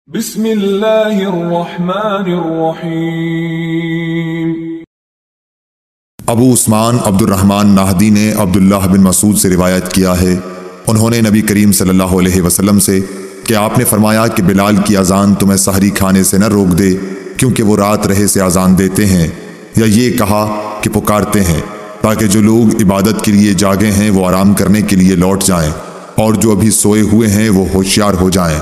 بسم اللہ الرحمن الرحیم۔ ابو عثمان عبد الرحمن نہدی نے عبداللہ بن مسعود سے روایت کیا ہے، انہوں نے نبی کریم صلی اللہ علیہ وسلم سے کہ آپ نے فرمایا کہ بلال کی اذان تمہیں سحری کھانے سے نہ روک دے، کیونکہ وہ رات رہے سے اذان دیتے ہیں، یا یہ کہا کہ پکارتے ہیں تاکہ جو لوگ عبادت کے لیے جاگے ہیں وہ آرام کرنے کے لیے لوٹ جائیں، اور جو ابھی سوئے ہوئے ہیں وہ ہوشیار ہو جائیں۔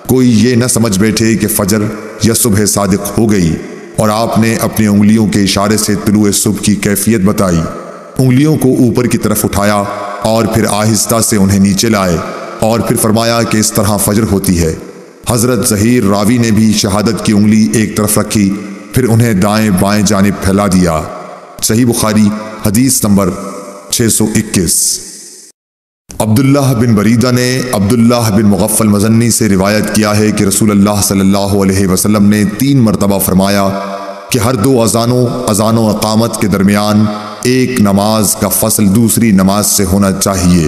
کوئی یہ نہ سمجھ بیٹھے کہ فجر یا صبح صادق ہو گئی، اور آپ نے اپنی انگلیوں کے اشارے سے طلوع صبح کی کیفیت بتائی، انگلیوں کو اوپر کی طرف اٹھایا اور پھر آہستہ سے انہیں نیچے لائے، اور پھر فرمایا کہ اس طرح فجر ہوتی ہے۔ حضرت ظہیر راوی نے بھی شہادت کی انگلی ایک طرف رکھی، پھر انہیں دائیں بائیں جانب پھیلا دیا۔ صحیح بخاری حدیث نمبر 621۔ عبداللہ بن بریدہ نے عبداللہ بن مغفل مزنی سے روایت کیا ہے کہ رسول اللہ صلی اللہ علیہ وسلم نے 3 مرتبہ فرمایا کہ ہر 2 اذان و اقامت کے درمیان ایک نماز کا فصل دوسری نماز سے ہونا چاہیے۔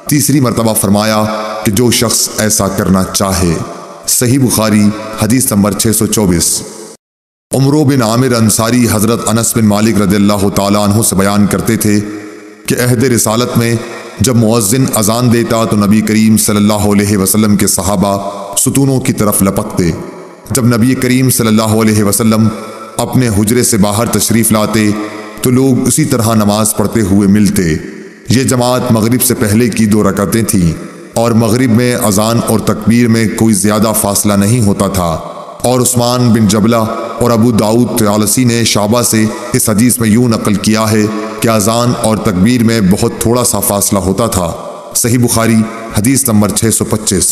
تیسری مرتبہ فرمایا کہ جو شخص ایسا کرنا چاہے۔ صحیح بخاری حدیث نمبر 624۔ عمرو بن عامر انصاری حضرت انس بن مالک رضی اللہ تعالیٰ عنہ سے بیان کرتے تھے کہ عہد رسالت میں جب مؤذن اذان دیتا تو نبی کریم صلی اللہ علیہ وسلم کے صحابہ ستونوں کی طرف لپکتے۔ جب نبی کریم صلی اللہ علیہ وسلم اپنے حجرے سے باہر تشریف لاتے تو لوگ اسی طرح نماز پڑھتے ہوئے ملتے۔ یہ جماعت مغرب سے پہلے کی 2 رکعتیں تھیں، اور مغرب میں اذان اور تکبیر میں کوئی زیادہ فاصلہ نہیں ہوتا تھا۔ اور عثمان بن جبلہ اور ابو داؤد طیالسی نے شعبہ سے اس حدیث میں یوں نقل کیا ہے کہ اذان اور تکبیر میں بہت تھوڑا سا فاصلہ ہوتا تھا۔ صحیح بخاری حدیث نمبر 625۔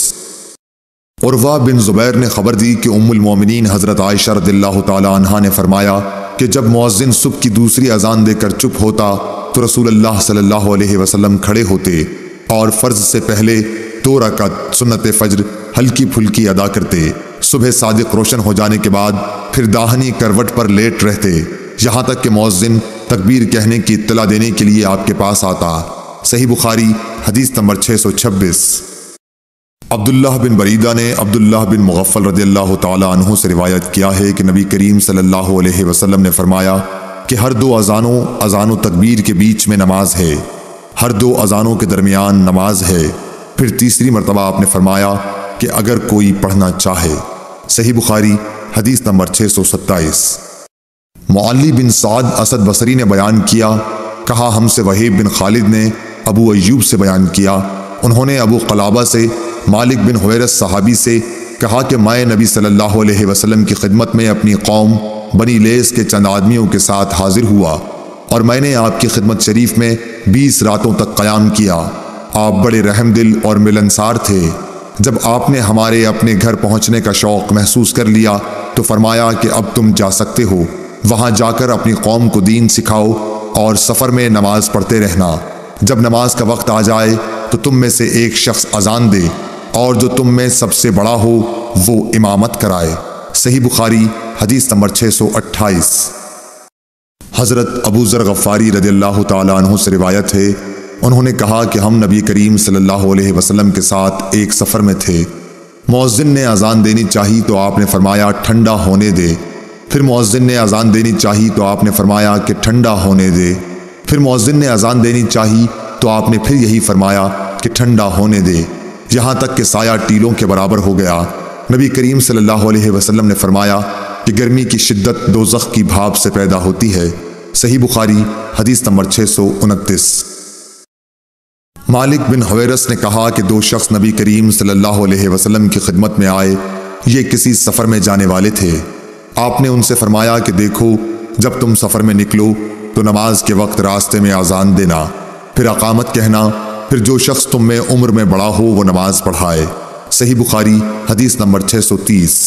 عروہ بن زبیر نے خبر دی کہ ام المومنین حضرت عائشہ رضی اللہ تعالیٰ عنہا نے فرمایا کہ جب مؤذن صبح کی دوسری اذان دے کر چپ ہوتا تو رسول اللہ صلی اللہ علیہ وسلم کھڑے ہوتے اور فرض سے پہلے 2 رکعت سنت فجر ہلکی پھلکی ادا کرتے۔ صبح صادق روشن ہو جانے کے بعد پھر داہنی کروٹ پر لیٹ رہتے، یہاں تک کہ مؤذن تکبیر کہنے کی اطلاع دینے کے لیے آپ کے پاس آتا۔ صحیح بخاری حدیث نمبر 626۔ عبداللہ بن بریدہ نے عبداللہ بن مغفل رضی اللہ تعالیٰ عنہ سے روایت کیا ہے کہ نبی کریم صلی اللہ علیہ وسلم نے فرمایا کہ ہر 2 اذان و تکبیر کے بیچ میں نماز ہے، ہر 2 اذانوں کے درمیان نماز ہے۔ پھر تیسری مرتبہ آپ نے فرمایا کہ اگر کوئی پڑھنا چاہے۔ صحیح بخاری حدیث نمبر 627۔ معلی بن سعد اسد بصری نے بیان کیا، کہا ہم سے وہیب بن خالد نے ابو ایوب سے بیان کیا، انہوں نے ابو قلابہ سے مالک بن حویرث صحابی سے کہا کہ میں نبی صلی اللہ علیہ وسلم کی خدمت میں اپنی قوم بنی لیس کے چند آدمیوں کے ساتھ حاضر ہوا، اور میں نے آپ کی خدمت شریف میں 20 راتوں تک قیام کیا۔ آپ بڑے رحم دل اور ملنسار تھے۔ جب آپ نے ہمارے اپنے گھر پہنچنے کا شوق محسوس کر لیا تو فرمایا کہ اب تم جا سکتے ہو، وہاں جا کر اپنی قوم کو دین سکھاؤ اور سفر میں نماز پڑھتے رہنا۔ جب نماز کا وقت آ جائے تو تم میں سے ایک شخص اذان دے، اور جو تم میں سب سے بڑا ہو وہ امامت کرائے۔ صحیح بخاری حدیث نمبر 628۔ حضرت ابو ذر غفاری رضی اللہ تعالیٰ عنہ سے روایت ہے، انہوں نے کہا کہ ہم نبی کریم صلی اللہ علیہ وسلم کے ساتھ ایک سفر میں تھے۔ مؤذن نے اذان دینی چاہی تو آپ نے فرمایا ٹھنڈا ہونے دے۔ پھر مؤذن نے اذان دینی چاہی تو آپ نے فرمایا کہ ٹھنڈا ہونے دے۔ پھر مؤذن نے اذان دینی چاہی تو آپ نے پھر یہی فرمایا کہ ٹھنڈا ہونے دے، یہاں تک کہ سایہ ٹیلوں کے برابر ہو گیا۔ نبی کریم صلی اللہ علیہ وسلم نے فرمایا کہ گرمی کی شدت دوزخ کی بھاپ سے پیدا ہوتی ہے۔ صحیح بخاری حدیث نمبر 629۔ مالک بن حویرث نے کہا کہ 2 شخص نبی کریم صلی اللہ علیہ وسلم کی خدمت میں آئے، یہ کسی سفر میں جانے والے تھے۔ آپ نے ان سے فرمایا کہ دیکھو، جب تم سفر میں نکلو تو نماز کے وقت راستے میں اذان دینا، پھر اقامت کہنا، پھر جو شخص تم میں عمر میں بڑا ہو وہ نماز پڑھائے۔ صحیح بخاری حدیث نمبر 630۔